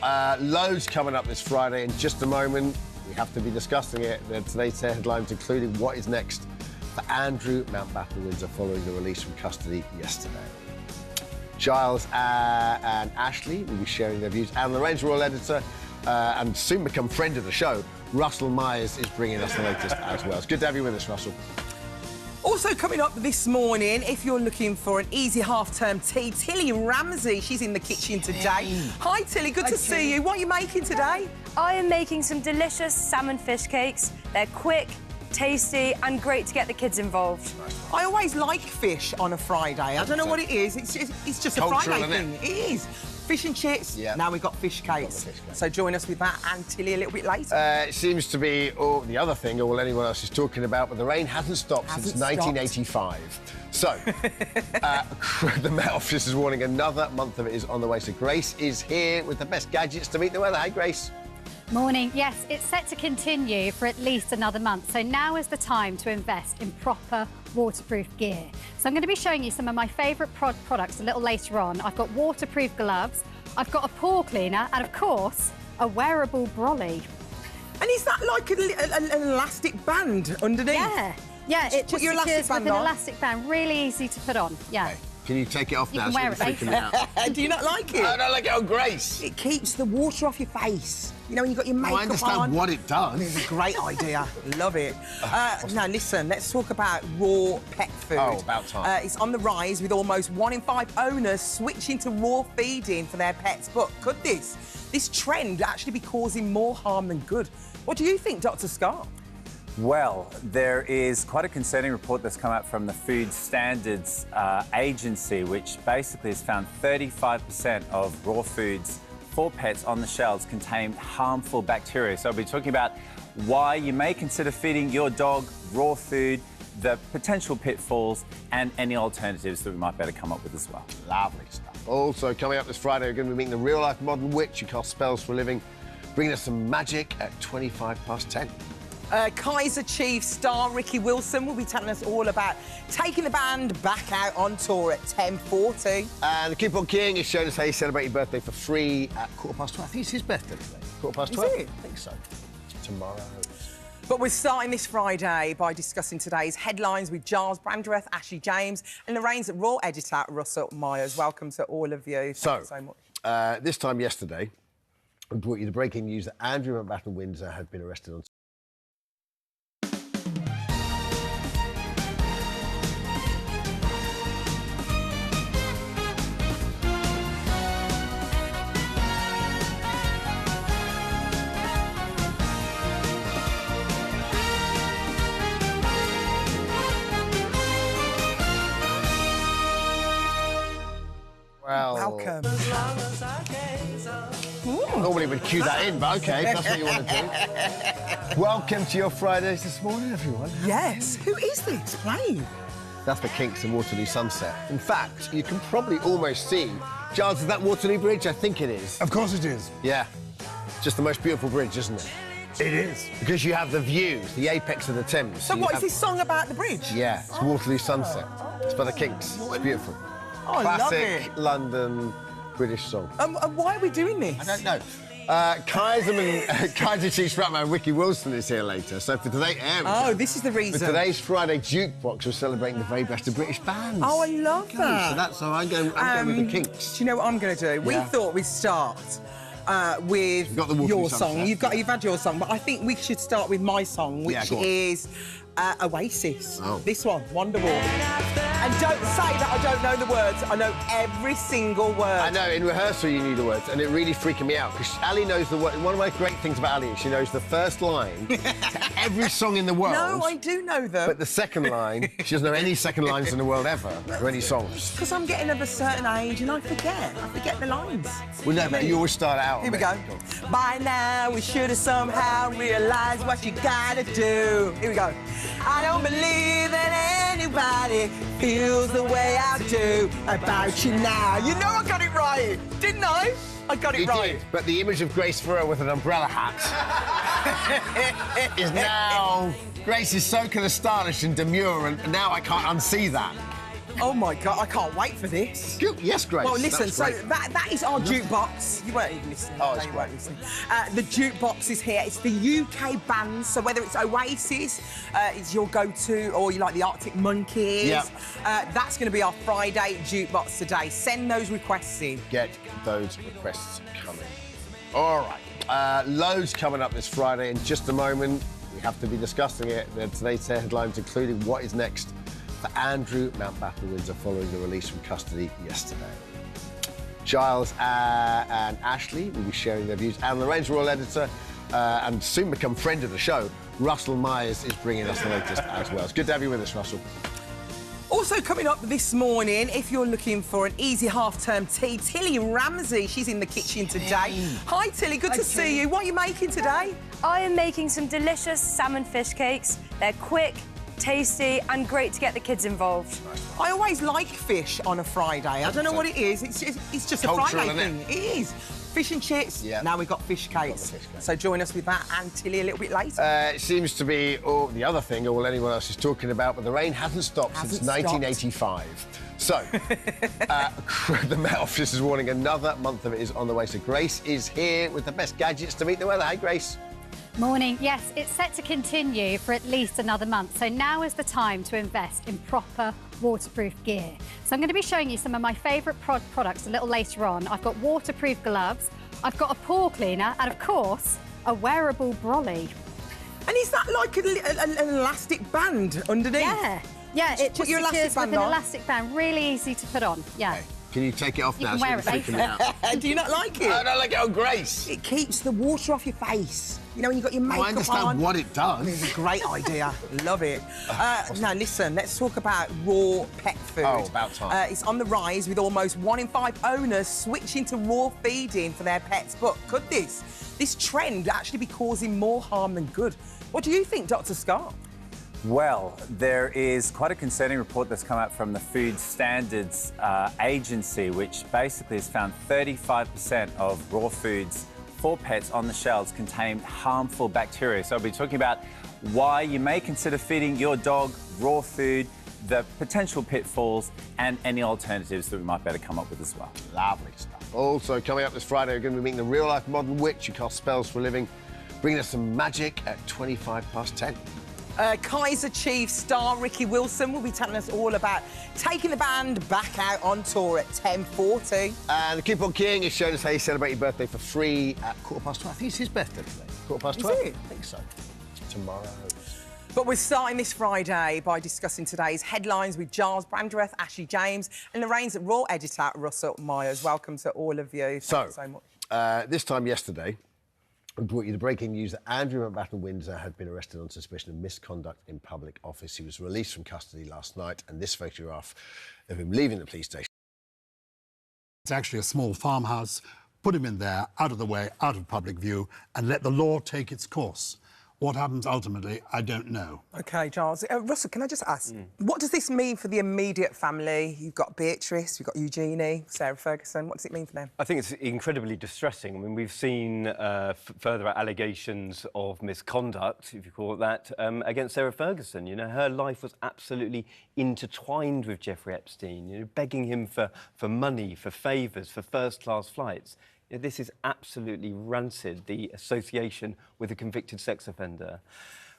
right. Loads coming up this Friday in just a moment. We have to be discussing it. Today's headlines, including what is next for Andrew Mountbatten Windsor following the release from custody yesterday. Giles and Ashley will be sharing their views, and Lorraine's royal editor and soon become friend of the show, Russell Myers, is bringing us the latest as well. It's good to have you with us, Russell. Also coming up this morning, if you're looking for an easy half-term tea, Tilly Ramsey, she's in the kitchen today. Hi, Tilly, good to see you. What are you making today? I am making some delicious salmon fish cakes. They're quick, tasty and great to get the kids involved. I always like fish on a Friday. I don't know what it is. It's just a Friday thing. It is. Fish and chips. Now we've got fish cakes. So join us with that and Tilly a little bit later. It seems to be the other thing all anyone else is talking about, but the rain hasn't stopped since 1985. So, the Met Office is warning another month of it is on the way. So Grace is here with the best gadgets to meet the weather. Hey, Grace. Morning. Yes, it's set to continue for at least another month. So now is the time to invest in proper waterproof gear. So I'm going to be showing you some of my favourite products a little later on. I've got waterproof gloves, I've got a pore cleaner, and of course, a wearable brolly. And is that like an elastic band underneath? Yeah. Yeah, it just secures with an elastic band. Really easy to put on. Yeah. Okay. Can you take it off now? You can wear it later. Do you not like it? I don't like it on Grace. It keeps the water off your face. You know, when you've got your makeup on. I understand what it does. It's a great idea. Love it. Now, listen, let's talk about raw pet food. Oh, about time. It's on the rise with almost 1 in 5 owners switching to raw feeding for their pets. But could this trend actually be causing more harm than good? What do you think, Dr. Scott? Well, there is quite a concerning report that's come out from the Food Standards Agency, which basically has found 35% of raw foods for pets on the shelves contain harmful bacteria. So I'll be talking about why you may consider feeding your dog raw food, the potential pitfalls, and any alternatives that we might better come up with as well. Lovely stuff. Also, coming up this Friday, we're going to be meeting the real-life modern witch who casts spells for a living, bringing us some magic at 10:25. Kaiser Chiefs star Ricky Wilson will be telling us all about taking the band back out on tour at 10:40. And the Coupon King is showing us how you celebrate your birthday for free at 12:15. I think it's his birthday today. 12:15? Is it? I think so. Tomorrow. But we're starting this Friday by discussing today's headlines with Giles Brandreth, Ashley James and Lorraine's Raw editor, Russell Myers. Welcome to all of you. Thank you so much. This time yesterday, we brought you the breaking news that Andrew Mountbatten-Windsor had been arrested on Welcome. Normally we'd cue that in, but OK, if that's what you want to do. Welcome to your Fridays this morning, everyone. Yes. Who is this? Play. That's the Kinks and Waterloo Sunset. In fact, you can probably almost see... Giles, is that Waterloo Bridge? I think it is. Of course it is. Yeah. Just the most beautiful bridge, isn't it? It is. Because you have the views, the apex of the Thames. So what is this song about the bridge? Yeah, it's Waterloo Sunset. It's by the Kinks. It's beautiful. Oh, I love Classic it. London British song. And why are we doing this? I don't know. Kaiser Chiefs frontman Ricky Wilson is here later. So for today, this is the reason. For today's Friday Jukebox, we're celebrating the very best of British bands. Oh, I love that. So that's how I'm going with the Kinks. Do you know what I'm going to do? We thought we'd start with your song. You've had your song, but I think we should start with my song, which is Oasis. This one, Wonderwall. And don't say that I don't know the words. I know every single word. I know, in rehearsal you knew the words, and it really freaked me out, because Ali knows the word. One of my great things about Ali is she knows the first line to every song in the world. No, I do know them. But the second line, she doesn't know any second lines in the world ever, or any songs. Because I'm getting of a certain age and I forget the lines. Well, no, but you always start out. Here we go. By now, we should have somehow realised what you gotta do. Here we go. I don't believe that anybody feels the way I do about you now. You know I got it right, didn't I? I got it right. Did, but the image of Grace Farrell with an umbrella hat is now... Grace is so kind of stylish and demure, and now I can't unsee that. Oh, my God, I can't wait for this. Yes, Grace. Well, listen, so that is our jukebox. You weren't even listening. Oh, no, you weren't listening. The jukebox is here. It's the UK bands, so whether it's Oasis, is your go-to, or you like the Arctic Monkeys, that's going to be our Friday jukebox today. Send those requests in. Get those requests coming. All right. Loads coming up this Friday in just a moment. We have to be discussing it. Today's headlines, including what is next for Andrew Mountbatten-Windsor following the release from custody yesterday. Giles and Ashley will be sharing their views, and Lorraine's Royal Editor and soon become friend of the show, Russell Myers, is bringing us the latest as well. It's good to have you with us, Russell. Also coming up this morning, if you're looking for an easy half-term tea, Tilly Ramsey, she's in the kitchen today. Hi, Tilly, good to see you. What are you making today? I am making some delicious salmon fish cakes. They're quick, tasty and great to get the kids involved. I always like fish on a Friday. I don't know what it is. It's just a Friday thing. It is. Fish and chips. Yeah. Now we've got fish cakes. So join us with that and Tilly a little bit later. It seems to be the other thing all anyone else is talking about, but the rain hasn't stopped since 1985. So, the Met Office is warning another month of it is on the way. So Grace is here with the best gadgets to meet the weather. Hey, Grace. Morning. Yes, it's set to continue for at least another month. So now is the time to invest in proper waterproof gear. So I'm going to be showing you some of my favourite products a little later on. I've got waterproof gloves, I've got a pore cleaner, and of course, a wearable brolly. And is that like an elastic band underneath? Yeah. Yeah, it just your secures elastic band with an on? elastic band. Really easy to put on. Yeah. Okay. Can you take it off You now? can wear it later. Do you not like it? I don't like it on Grace. It keeps the water off your face. You know, when you've got your makeup on. I understand what it does. It's a great idea. Love it. Now, listen, let's talk about raw pet food. Oh, about time. It's on the rise with almost 1 in 5 owners switching to raw feeding for their pets. But could this trend actually be causing more harm than good? What do you think, Dr. Scott? Well, there is quite a concerning report that's come out from the Food Standards Agency, which basically has found 35% of raw foods for pets on the shelves contain harmful bacteria. So we'll be talking about why you may consider feeding your dog raw food, the potential pitfalls, and any alternatives that we might better come up with as well. Lovely stuff. Also, coming up this Friday, we're going to be meeting the real-life modern witch who casts spells for a living, bringing us some magic at 10:25. Kaiser Chiefs star Ricky Wilson will be telling us all about taking the band back out on tour at 10:40. And the Coupon King is showing us how you celebrate your birthday for free at 12:15. I think it's his birthday today. 12:15? Is it? I think so. Tomorrow. But we're starting this Friday by discussing today's headlines with Giles Brandreth, Ashley James and Lorraine's Raw editor, Russell Myers. Welcome to all of you. Thank you so much. This time yesterday, we brought you the breaking news that Andrew Mountbatten-Windsor had been arrested on suspicion of misconduct in public office. He was released from custody last night, and this photograph of him leaving the police station. It's actually a small farmhouse. Put him in there, out of the way, out of public view, and let the law take its course. What happens ultimately, I don't know. OK, Giles. Russell, can I just ask, what does this mean for the immediate family? You've got Beatrice, you've got Eugenie, Sarah Ferguson. What does it mean for them? I think it's incredibly distressing. I mean, we've seen further allegations of misconduct, if you call it that, against Sarah Ferguson. You know, her life was absolutely intertwined with Jeffrey Epstein, you know, begging him for money, for favours, for first-class flights. This is absolutely rancid, the association with a convicted sex offender.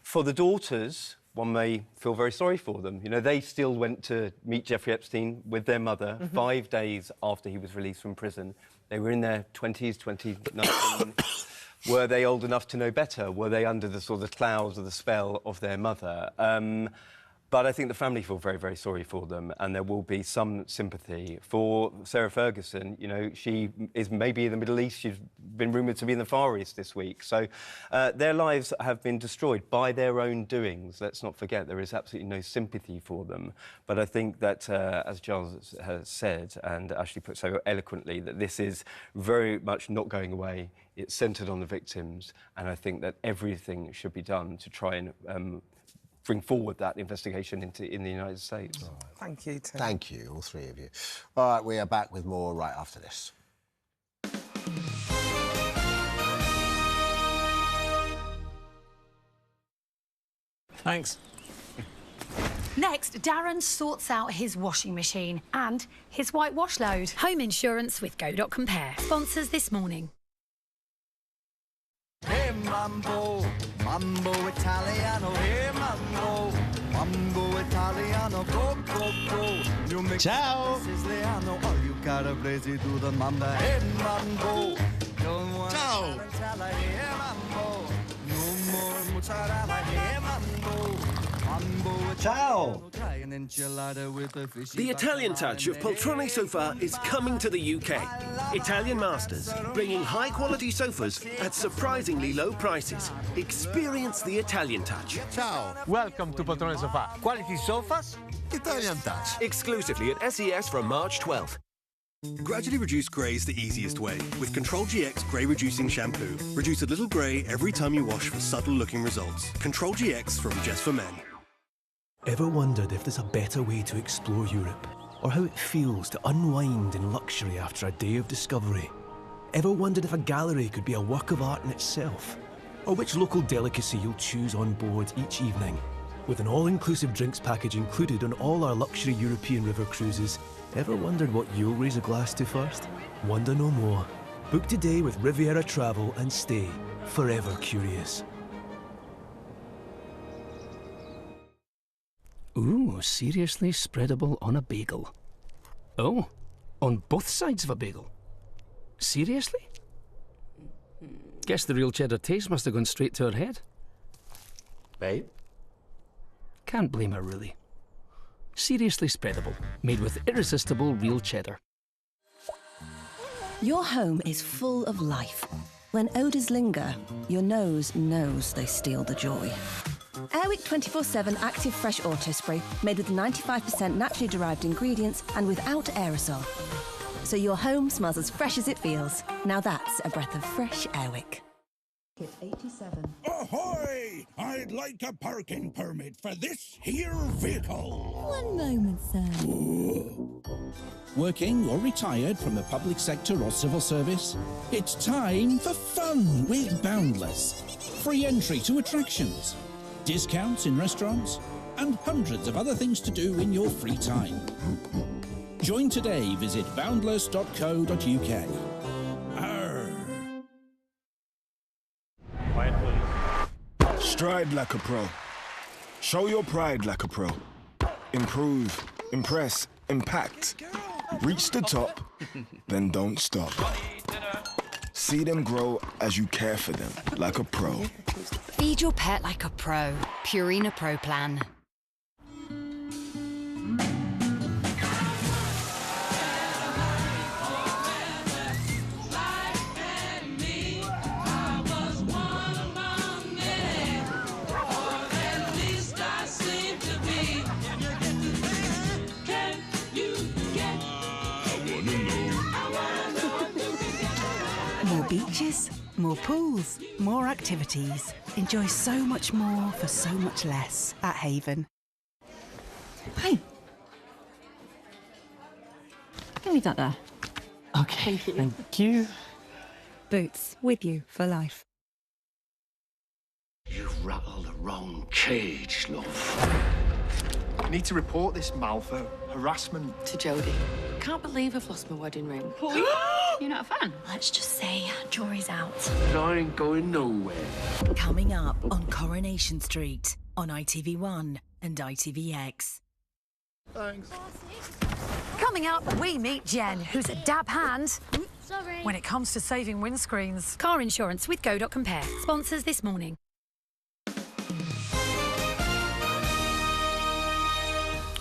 For the daughters, one may feel very sorry for them. You know, they still went to meet Jeffrey Epstein with their mother 5 days after he was released from prison. They were in their 20s, 2019. Were they old enough to know better? Were they under the sort of clouds of the spell of their mother? But I think the family feel very, very sorry for them, and there will be some sympathy. For Sarah Ferguson, you know, she is maybe in the Middle East. She's been rumoured to be in the Far East this week. So their lives have been destroyed by their own doings. Let's not forget, there is absolutely no sympathy for them. But I think that, as Giles has said, and Ashley put so eloquently, that this is very much not going away. It's centred on the victims, and I think that everything should be done to try and bring forward that investigation in the United States. Right. Thank you, Tim. Thank you, all three of you. All right, we are back with more right after this. Thanks. Next, Darren sorts out his washing machine and his white wash load. Home insurance with Go.Compare. Sponsors this morning. Hey Mambo, Mambo Italiano, hey Mambo, Mambo Italiano, go, go, go. New mix Siciliano, all you gotta crazy do the Mamba, hey Mambo. Don't want Tarantella, hey Mambo. No more mozzarella, hey Mambo. Ciao! The Italian touch of Poltrone Sofa is coming to the UK. Italian Masters, bringing high-quality sofas at surprisingly low prices. Experience the Italian touch. Ciao! Welcome to Poltrone Sofa. Quality sofas, Italian touch. Exclusively at SES from March 12th. Gradually reduce grey is the easiest way with Control GX Grey Reducing Shampoo. Reduce a little grey every time you wash for subtle-looking results. Control GX from Just for Men. Ever wondered if there's a better way to explore Europe? Or how it feels to unwind in luxury after a day of discovery? Ever wondered if a gallery could be a work of art in itself? Or which local delicacy you'll choose on board each evening? With an all-inclusive drinks package included on all our luxury European river cruises, ever wondered what you'll raise a glass to first? Wonder no more. Book today with Riviera Travel and stay forever curious. Ooh, seriously spreadable on a bagel. Oh, on both sides of a bagel. Seriously? Guess the real cheddar taste must have gone straight to her head. Babe? Can't blame her, really. Seriously spreadable, made with irresistible real cheddar. Your home is full of life. When odours linger, your nose knows they steal the joy. Airwick 24/7 Active Fresh Auto Spray, made with 95% naturally derived ingredients and without aerosol. So your home smells as fresh as it feels. Now that's a breath of fresh Airwick. 87. Ahoy! I'd like a parking permit for this here vehicle. One moment, sir. Ooh. Working or retired from the public sector or civil service? It's time for fun with Boundless. Free entry to attractions. discounts in restaurants, and hundreds of other things to do in your free time. Join today. Visit boundless.co.uk. Stride like a pro. Show your pride like a pro. Improve, impress, impact. Reach the top, then don't stop. See them grow as you care for them like a pro. Feed your pet like a pro. Purina Pro Plan. More beaches, more pools, more activities. Enjoy so much more for so much less at Haven. Hey. Can we leave that there? Okay, thank you. Boots, with you for life. You've rattled the wrong cage, love. I need to report this, Malfoy. Harassment. To Jodie. Can't believe I've lost my wedding ring. You're not a fan? Let's just say jury's out. I ain't going nowhere. Coming up on Coronation Street on ITV1 and ITVX. Thanks. Coming up, we meet Jen, who's a dab hand Sorry. when it comes to saving windscreens. Car insurance with Go.Compare. Sponsors this morning.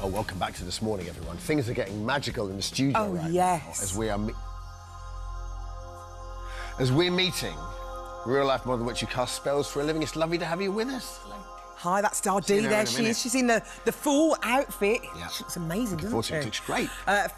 Oh, welcome back to This Morning, everyone. Things are getting magical in the studio right yes. now as we're meeting real-life model which you cast spells for a living. It's lovely to have you with us. Hi, that's Dardee there. She is. She's in the full outfit. Yeah. She looks amazing, doesn't she? It looks great.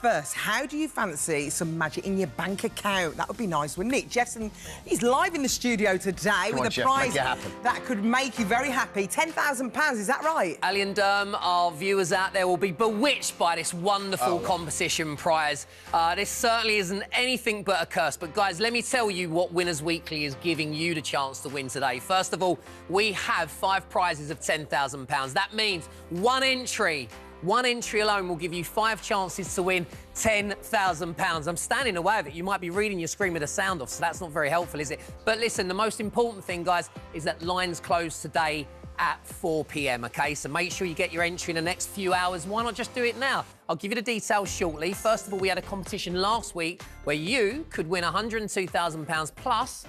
First, how do you fancy some magic in your bank account? That would be nice, wouldn't it? Jefferson, he's live in the studio today with a prize that could make you very happy. £10,000, is that right? Ali and our viewers out there will be bewitched by this wonderful competition prize. This certainly isn't anything but a curse. But, guys, let me tell you what Winners Weekly is giving you the chance to win today. First of all, we have 5 prizes of £10,000. That means one entry alone will give you 5 chances to win £10,000. I'm standing away of it. You might be reading your screen with the sound off, so that's not very helpful, is it? But listen, the most important thing, guys, is that lines close today at 4 p.m, OK? So make sure you get your entry in the next few hours. Why not just do it now? I'll give you the details shortly. First of all, we had a competition last week where you could win £102,000 plus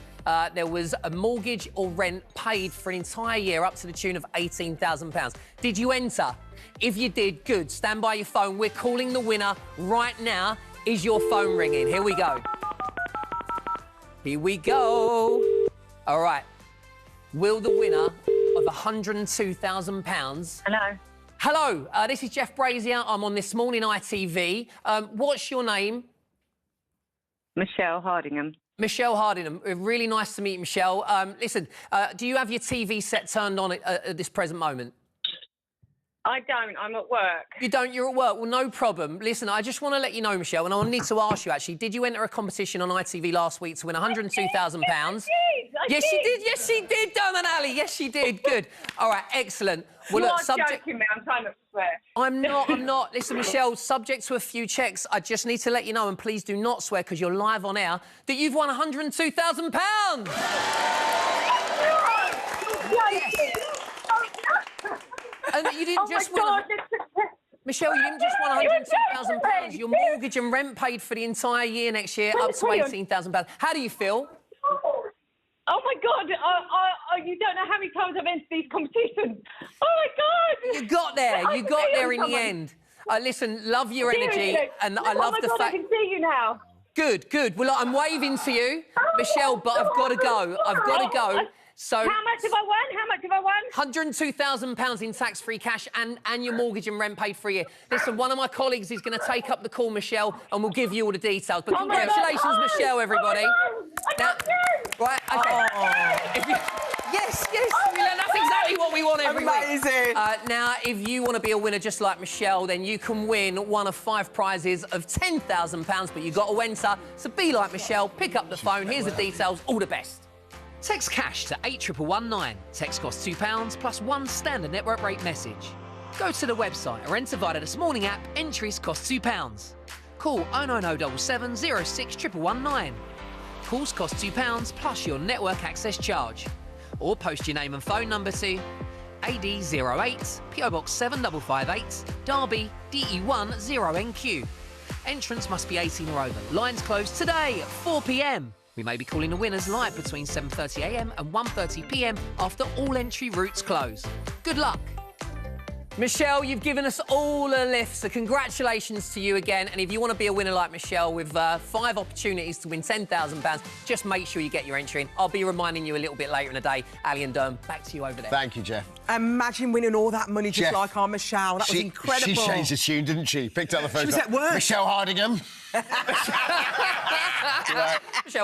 there was a mortgage or rent paid for an entire year up to the tune of £18,000. Did you enter? If you did, good. Stand by your phone. We're calling the winner right now. Is your phone ringing? Here we go. Here we go. All right. Will the winner of £102,000... Hello. Hello. This is Jeff Brazier. I'm on This Morning ITV. What's your name? Michelle Hardingham. Michelle Hardingham. Really nice to meet you, Michelle. Listen, do you have your TV set turned on at this present moment? I don't. I'm at work. You don't? You're at work? Well, no problem. Listen, I just want to let you know, Michelle, and I need to ask you, actually, did you enter a competition on ITV last week to win £102,000? Yes, she did. Yes, she did, Darren Ali. Yes, she did. Good. All right, excellent. Well, you look, are joking me. I'm trying not to swear. I'm not. Listen, Michelle, subject to a few checks, I just need to let you know, and please do not swear because you're live on air, that you've won £102,000. And you didn't just win... Michelle, you didn't just win £102,000. Your mortgage and rent paid for the entire year next year, up to £18,000. How do you feel? Oh, my God. You don't know how many times I've entered these competitions. Oh, my God. You got there. You got there in the end. Listen, love your energy, and I love the fact... I can see you now. Good, good. Well, I'm waving to you, Michelle, but I've got to go. I've got to go. So, how much have I won? How much have I won? £102,000 in tax-free cash and your mortgage and rent paid for a year. Listen, one of my colleagues is going to take up the call, Michelle, and we'll give you all the details. But congratulations, Michelle, everybody. Right, okay. Yes, that's exactly what we want every week. Amazing. Now, if you want to be a winner just like Michelle, then you can win one of 5 prizes of £10,000, but you've got to enter. So be like Michelle, pick up the phone. Here's the details. All the best. Text cash to 81119. Text costs £2 plus one standard network rate message. Go to the website or enter via this morning app. Entries cost £2. Call 09077 06 119. Calls cost £2 plus your network access charge. Or post your name and phone number to AD08 PO Box 7558 Derby DE1 0NQ. Entrance must be 18 or over. Lines closed today at 4 p.m. We may be calling the winners live between 7:30 a.m. and 1:30 p.m. after all entry routes close. Good luck. Michelle, you've given us all a lift, so congratulations to you again. And if you want to be a winner like Michelle with 5 opportunities to win £10,000, just make sure you get your entry in. I'll be reminding you a little bit later in the day. Ali and Derm, back to you over there. Thank you, Jeff. Imagine winning all that money just like our Michelle. That was incredible. She changed the tune, didn't she? Picked up the phone. She was at work. Michelle Hardingham. Michelle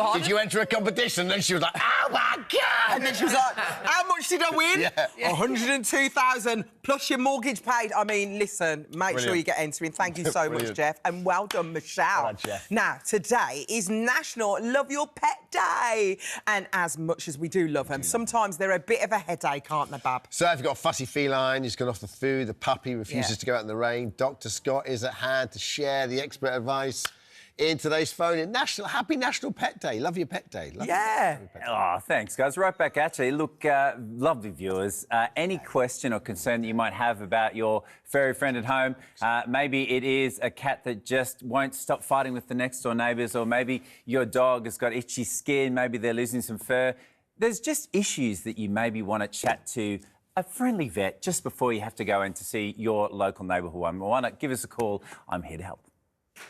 Hardingham. Did you enter a competition? And then she was like, oh, my God. And then she was like, how much did I win? Yeah. 102,000 plus your mortgage paid. I mean, listen, make sure you get entering. Thank you so much, Jeff. And well done, Michelle. Well done, Jeff. Now, today is National Love Your Pet Day. And as much as we do love them, sometimes they're a bit of a headache, aren't they, Bab? So if you've got a fussy feline, he's gone off the food, the puppy refuses to go out in the rain, Dr. Scott is at hand to share the expert advice in today's phone in Happy National Pet Day. Love your pet day. Love your pet day. Oh, thanks, guys. Right back at you. Look, lovely viewers, any question or concern that you might have about your furry friend at home, maybe it is a cat that just won't stop fighting with the next-door neighbours, or maybe your dog has got itchy skin, maybe they're losing some fur. There's just issues that you maybe want to chat to a friendly vet just before you have to go in to see your local neighbourhood one. Why not give us a call? I'm here to help.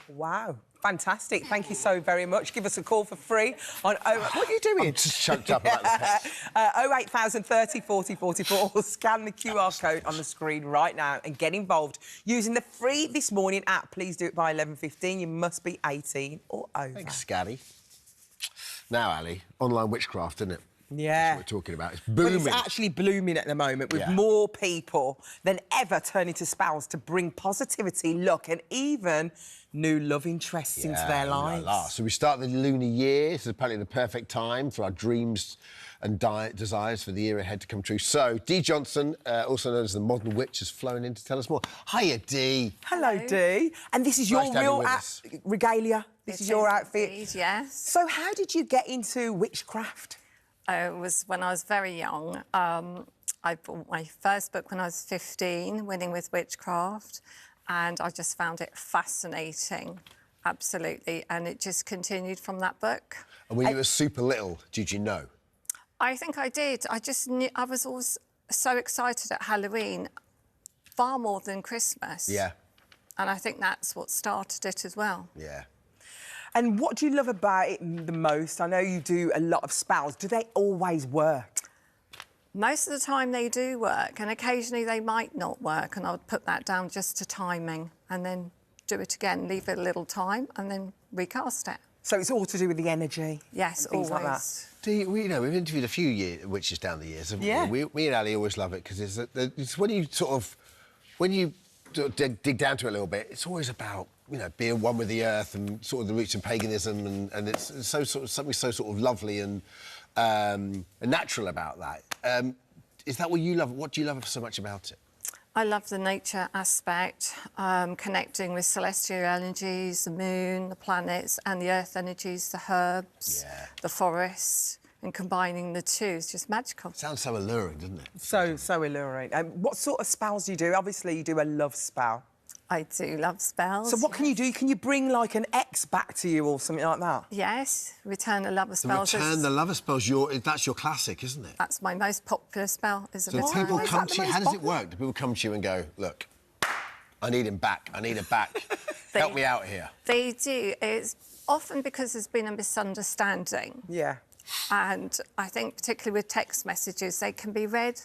Wow. Fantastic. Thank you so very much. Give us a call for free on... what are you doing? I'm just choked up about the pets. 08030 40 44 or scan the QR code on the screen right now and get involved using the free This Morning app. Please do it by 11:15. You must be 18 or over. Thanks, Scatty. Now, Ali, online witchcraft, isn't it? Yeah. That's what we're talking about. It's booming. But it's actually blooming at the moment with more people than ever turning to spells to bring positivity, luck and even new love interests into their lives. So we start the lunar year. This is apparently the perfect time for our dreams and desires for the year ahead to come true. So, Dee Johnson, also known as the Modern Witch, has flown in to tell us more. Hiya, Dee. Hello, Dee. And this is your real regalia. This is your outfit. Indeed, yes. So how did you get into witchcraft? It was when I was very young. I bought my first book when I was 15, Winning with Witchcraft, and I just found it fascinating, absolutely, and it just continued from that book. And when you were super little, did you know? I think I did. I just knew, I was always so excited at Halloween, far more than Christmas. Yeah. And I think that's what started it as well. Yeah. And what do you love about it the most? I know you do a lot of spells. Do they always work? Most of the time they do work, and occasionally they might not work, and I would put that down just to timing, and then do it again, leave it a little time, and then recast it. So it's all to do with the energy? Yes, things always. like that. You know, we've interviewed a few witches down the years, haven't we? Me and Ali always love it, because it's when you dig down to it a little bit, it's always about, you know, being one with the earth and sort of the roots of paganism, and it's so sort of something so sort of lovely and natural about that. Is that what you love? What do you love so much about it? I love the nature aspect, connecting with celestial energies, the moon, the planets, and the earth energies, the herbs, the forests, and combining the two is just magical. Sounds so alluring, doesn't it? So alluring. What sort of spells do you do? Obviously, you do a love spell. I do love spells. So what can you do? Can you bring, like, an ex back to you or something like that? Yes, return the lover spells. Return the lover spells, that's your classic, isn't it? That's my most popular spell, is a so return. People come to you, how does it work? Do people come to you and go, look, I need him back, I need it back, help me out here? They do. It's often because there's been a misunderstanding. Yeah. And I think particularly with text messages, they can be read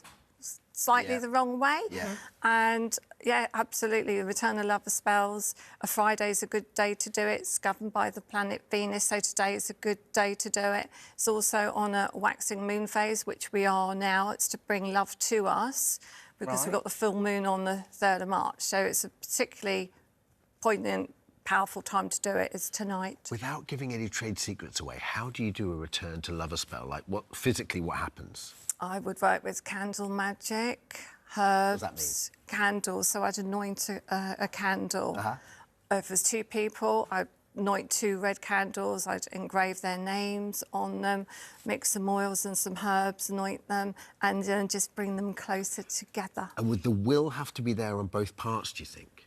slightly the wrong way. Yeah. And, yeah, absolutely, the return of lover spells. A Friday's a good day to do it. It's governed by the planet Venus, so today is a good day to do it. It's also on a waxing moon phase, which we are now. It's to bring love to us, because we've got the full moon on the 3rd of March. So it's a particularly poignant, powerful time to do it is tonight. Without giving any trade secrets away, how do you do a return to lover spell? Like, what physically what happens? I would work with candle magic, herbs, candles. So I'd anoint a candle. If there's 2 people, I'd anoint 2 red candles. I'd engrave their names on them, mix some oils and some herbs, anoint them, and then just bring them closer together. And would the will have to be there on both parts, do you think?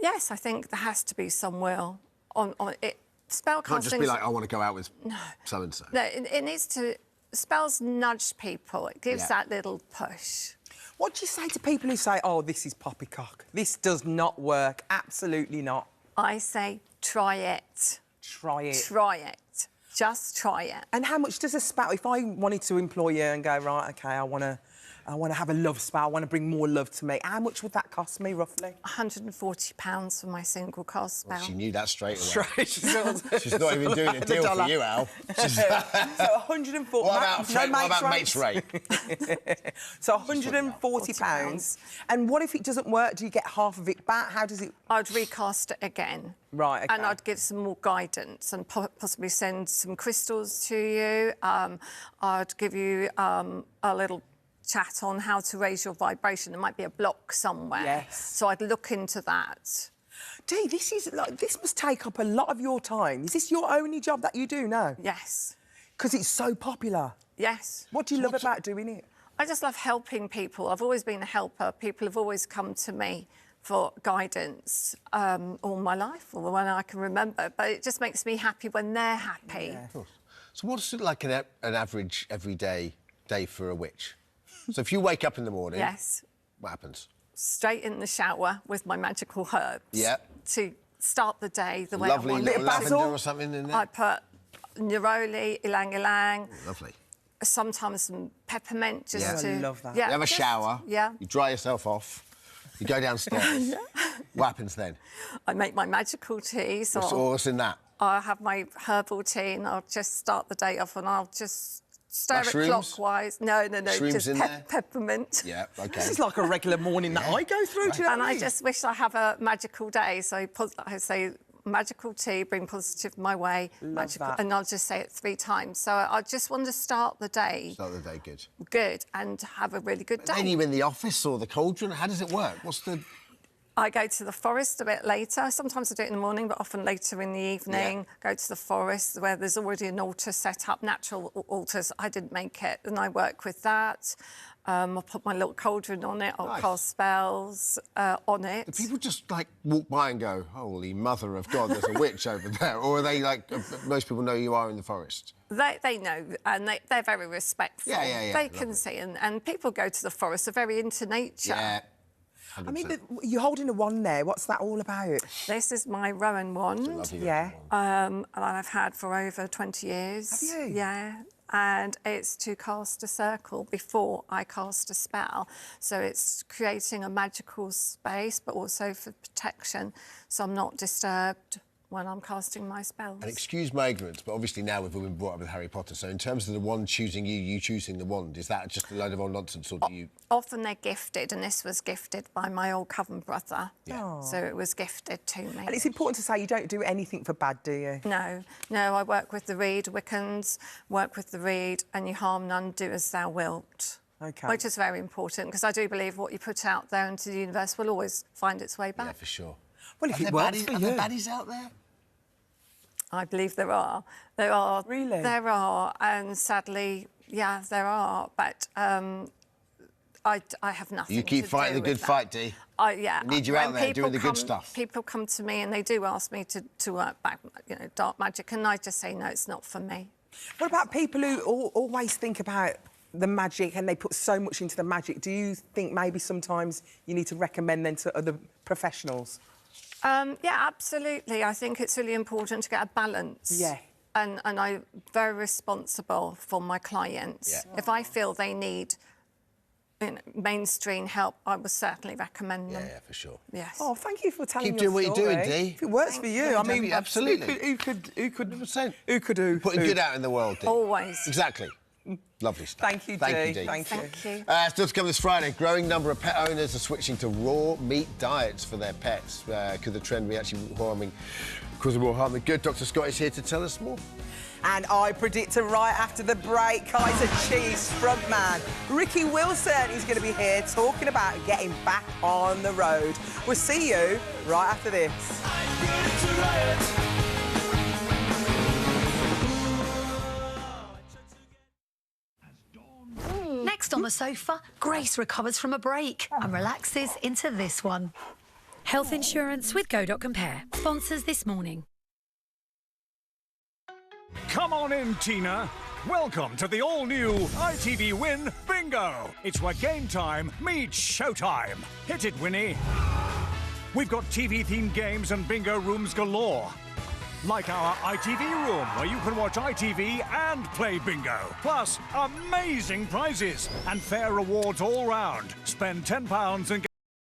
Yes, I think there has to be some will on it. Spell casting. Can't just be like, I want to go out with so and so. No, it needs to. Spells nudge people. It gives that little push. What do you say to people who say, "Oh, this is poppycock. This does not work. Absolutely not." I say, try it. Try it. Try it. Just try it. And how much does a spell? If I wanted to employ you and go, right, OK, I want to have a love spell. I want to bring more love to me. How much would that cost me, roughly? £140 for my single cast spell. Well, she knew that straight away. Straight. She's not even doing a deal for you, Al. So 140. What about mates rate? So £140. And what if it doesn't work? Do you get half of it back? How does it? I'd recast it again. Right. Okay. And I'd give some more guidance and possibly send some crystals to you. I'd give you a little chat on how to raise your vibration. There might be a block somewhere. Yes. So I'd look into that. Dee, this must take up a lot of your time. Is this your only job that you do now? Yes. Because it's so popular. Yes. What do you love about doing it? I just love helping people. I've always been a helper. People have always come to me for guidance all my life, or when I can remember. But it just makes me happy when they're happy. Yeah, of course. So what's it like an average everyday day for a witch? So if you wake up in the morning... Yes. What happens? Straight in the shower with my magical herbs. Yeah. To start the day the way lovely I want. Little lavender or something in there? I put neroli, ylang ylang. Oh, lovely. Sometimes some peppermint just to... I love that. Yeah, you have a shower. Yeah. You dry yourself off. You go downstairs. What happens then? I make my magical tea. So what's in that? I'll have my herbal tea and I'll just start the day off and I'll just stir it clockwise. No, Shrooms just in there? peppermint. Yeah, OK. This is like a regular morning that I go through, do you know what I mean? I just wish I have a magical day. So I say magical tea, bring positive my way. That. And I'll just say it 3 times. So I just want to start the day. Start the day good. Good, and have a really good day. Then you're in the office or the cauldron. How does it work? What's the... I go to the forest a bit later. Sometimes I do it in the morning, but often later in the evening. Yeah. Go to the forest where there's already an altar set up, natural altars. I didn't make it, and I work with that. I'll put my little cauldron on it. I'll cast spells on it. Do people just, like, walk by and go, holy mother of God, there's a witch over there? Or are they, like, most people know you are in the forest? They know, and they're very respectful. Yeah. They can see, and people go to the forest. They're very into nature. Yeah. 100%. I mean, you're holding a wand there. What's that all about? This is my Rowan wand. Yeah. And I've had for over 20 years. Have you? Yeah. And it's to cast a circle before I cast a spell. So it's creating a magical space, but also for protection, so I'm not disturbed when I'm casting my spells. And excuse my ignorance, but obviously now we've all been brought up with Harry Potter, so in terms of the wand choosing you choosing the wand, is that just a load of old nonsense, or do you... Often they're gifted, and this was gifted by my old coven brother. Yeah. So it was gifted to me. And it's important to say you don't do anything for bad, do you? No, I work with the reed, Wiccans, work with the reed, and you harm none, do as thou wilt. OK. Which is very important, because I do believe what you put out there into the universe will always find its way back. Yeah, for sure. Well, if it works for you... Are there baddies out there? I believe there are. There are. Really? There are, and sadly, yeah, there are. But I have nothing. You keep fighting the good fight, Dee. Yeah. We need you out there doing the good stuff. People come to me and they do ask me to work back, dark magic, and I just say no, it's not for me. What about people who always think about the magic and they put so much into the magic? Do you think maybe sometimes you need to recommend them to other professionals? Yeah, absolutely. I think it's really important to get a balance. Yeah. And I'm very responsible for my clients. Yeah. If I feel they need mainstream help, I would certainly recommend them. Yeah, for sure. Yes. Oh, thank you for telling Keep your doing what story. you're doing, Dee. If it works for you, I mean, absolutely. Who could 100%. Putting good out in the world, Dee. Always. Exactly. Lovely stuff. Thank you, Thank Dee. you, Dee. Thank you. Still to come this Friday, growing number of pet owners are switching to raw meat diets for their pets. Could the trend be actually causing more harm than good? Dr. Scott is here to tell us more. And I predict right after the break, Kaiser Chiefs frontman Ricky Wilson is going to be here talking about getting back on the road. We'll see you right after this. Next on the sofa, Grace recovers from a break and relaxes into this one. Health insurance with Go.Compare. Sponsors this morning. Come on in, Tina. Welcome to the all-new ITV Win Bingo. It's where game time meets showtime. Hit it, Winnie. We've got TV-themed games and bingo rooms galore. Like our ITV room, where you can watch ITV and play bingo. Plus, amazing prizes and fair rewards all round. Spend £10 and get